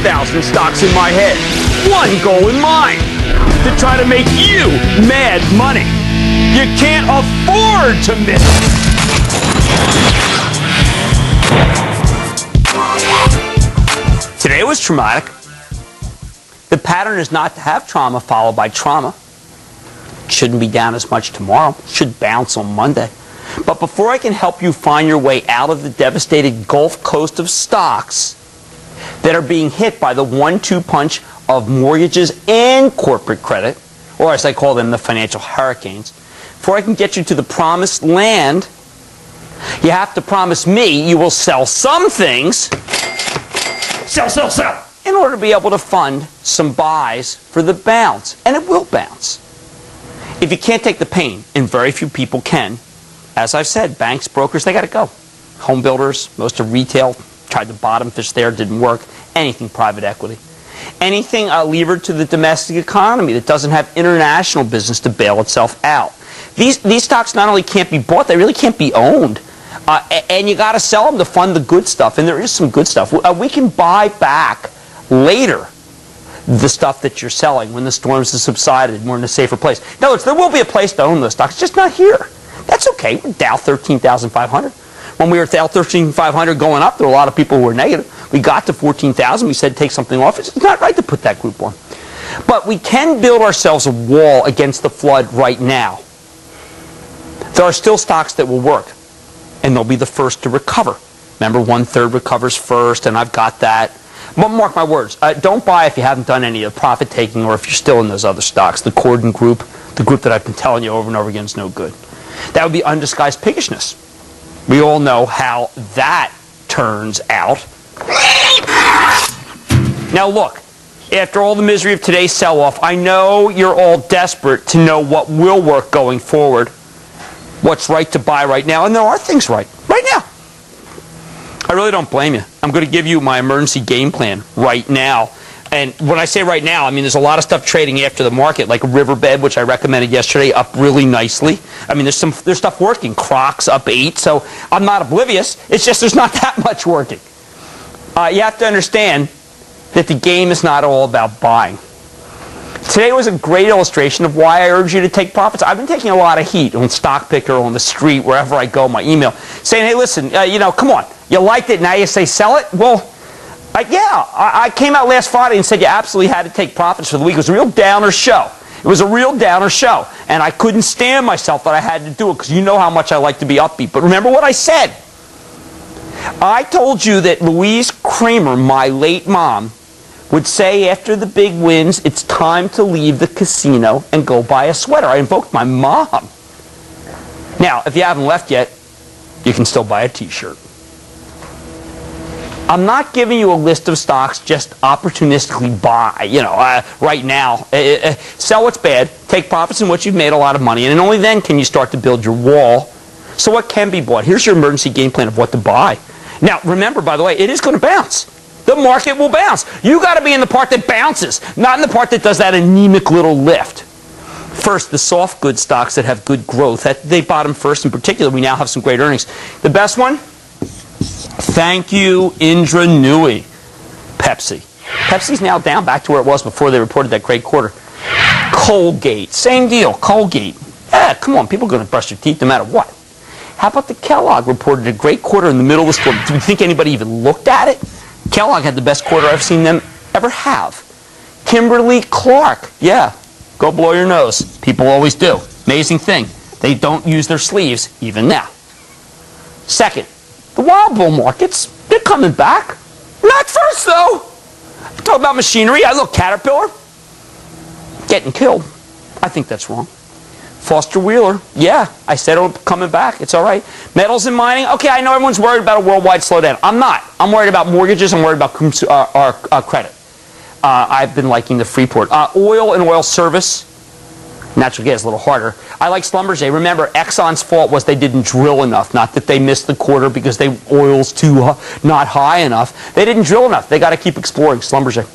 1,000 stocks in my head. One goal in mind, to try to make you mad money. You can't afford to miss it. Today was traumatic. The pattern is not to have trauma followed by trauma. Shouldn't be down as much tomorrow. Should bounce on Monday. But before I can help you find your way out of the devastated Gulf Coast of stocks that are being hit by the 1-2 punch of mortgages and corporate credit, or as I call them, the financial hurricanes, before I can get you to the promised land, you have to promise me you will sell some things. Sell. In order to be able to fund some buys for the bounce. And it will bounce. If you can't take the pain, and very few people can, as I've said, banks, brokers, they got to go. Home builders, most of retail, tried to bottom fish there, didn't work. Anything private equity. Anything levered to the domestic economy that doesn't have international business to bail itself out. These stocks not only can't be bought, they really can't be owned. And you got to sell them to fund the good stuff. And there is some good stuff. We can buy back later the stuff that you're selling when the storms have subsided and we're in a safer place. In other words, there will be a place to own those stocks, just not here. That's okay. We're Dow 13,500. When we were at Dow 13,500 going up, there were a lot of people who were negative. We got to 14,000. We said take something off. It's not right to put that group on. But we can build ourselves a wall against the flood right now. There are still stocks that will work, and they'll be the first to recover. Remember, 1/3 recovers first, and I've got that. But mark my words, don't buy if you haven't done any of the profit taking or if you're still in those other stocks. The Corden group, the group that I've been telling you over and over again is no good. That would be undisguised piggishness. We all know how that turns out. Now look, after all the misery of today's sell-off, I know you're all desperate to know what will work going forward, what's right to buy right now, and there are things right now. I really don't blame you. I'm going to give you my emergency game plan right now. And when I say right now, I mean there's a lot of stuff trading after the market, like Riverbed, which I recommended yesterday, up really nicely. I mean, there's stuff working. Crocs up 8, so I'm not oblivious. It's just there's not that much working. You have to understand that the game is not all about buying. Today was a great illustration of why I urge you to take profits. I've been taking a lot of heat on Stock Picker, on the street, wherever I go, my email, saying, hey, listen, come on. You liked it, now you say sell it? Well, I came out last Friday and said you absolutely had to take profits for the week. It was a real downer show. And I couldn't stand myself that I had to do it because you know how much I like to be upbeat. But remember what I said. I told you that Louise Kramer, my late mom, would say after the big wins, it's time to leave the casino and go buy a sweater. I invoked my mom. Now, if you haven't left yet, you can still buy a t-shirt. I'm not giving you a list of stocks just opportunistically buy, right now. Sell what's bad, take profits in what you've made a lot of money in, and only then can you start to build your wall. So what can be bought? Here's your emergency game plan of what to buy. Now, remember, by the way, it is going to bounce. The market will bounce. You got to be in the part that bounces, not in the part that does that anemic little lift. First, the soft good stocks that have good growth, they bottom first in particular. We now have some great earnings. The best one? Thank you, Indra Nooyi. Pepsi. Pepsi's now down back to where it was before they reported that great quarter. Colgate. Same deal. Colgate. Come on. People are going to brush their teeth no matter what. How about the Kellogg reported a great quarter in the middle of this quarter? Do you think anybody even looked at it? Kellogg had the best quarter I've seen them ever have. Kimberly-Clark. Yeah. Go blow your nose. People always do. Amazing thing. They don't use their sleeves even now. Second, the wild bull markets, they're coming back. Not first, though. Talk about machinery. I look, Caterpillar, getting killed. I think that's wrong. Foster Wheeler, yeah, I said it'll coming back. It's all right. Metals and mining, okay, I know everyone's worried about a worldwide slowdown. I'm not. I'm worried about mortgages. I'm worried about credit. I've been liking the Freeport. Oil and oil service, natural gas, a little harder. I like Schlumberger. Remember, Exxon's fault was they didn't drill enough. Not that they missed the quarter because oil's too not high enough. They didn't drill enough. They got to keep exploring. Schlumberger.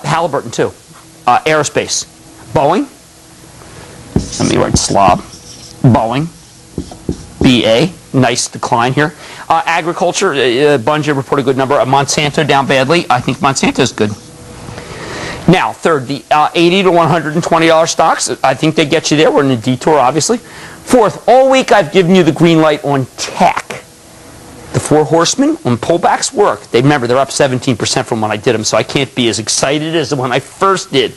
Halliburton, too. Aerospace. Boeing. Let me write slob. Boeing. BA, nice decline here. Agriculture, Bunge reported a good number. Monsanto down badly. I think Monsanto's good. Now, third, the $80 to $120 stocks. I think they get you there. We're in a detour, obviously. Fourth, all week I've given you the green light on tech. The four horsemen, when pullbacks work, remember, they're up 17% from when I did them, so I can't be as excited as when I first did.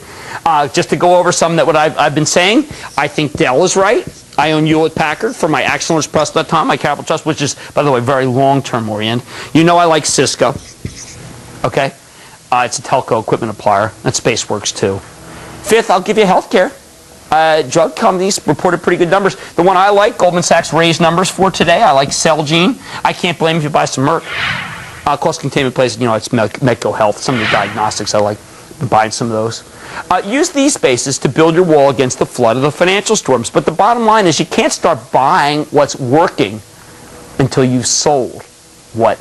Just to go over some that what I've been saying, I think Dell is right. I own Hewlett-Packard for my ActionAlertsPlus.com, my capital trust, which is, by the way, very long-term oriented. You know I like Cisco. Okay? It's a telco equipment applier. And SpaceWorks, too. Fifth, I'll give you healthcare. Drug companies reported pretty good numbers. The one I like, Goldman Sachs raised numbers for today. I like Celgene. I can't blame if you buy some Merck. Cost containment plays, it's Medco Health. Some of the diagnostics, I like buying some of those. Use these spaces to build your wall against the flood of the financial storms. But the bottom line is you can't start buying what's working until you've sold what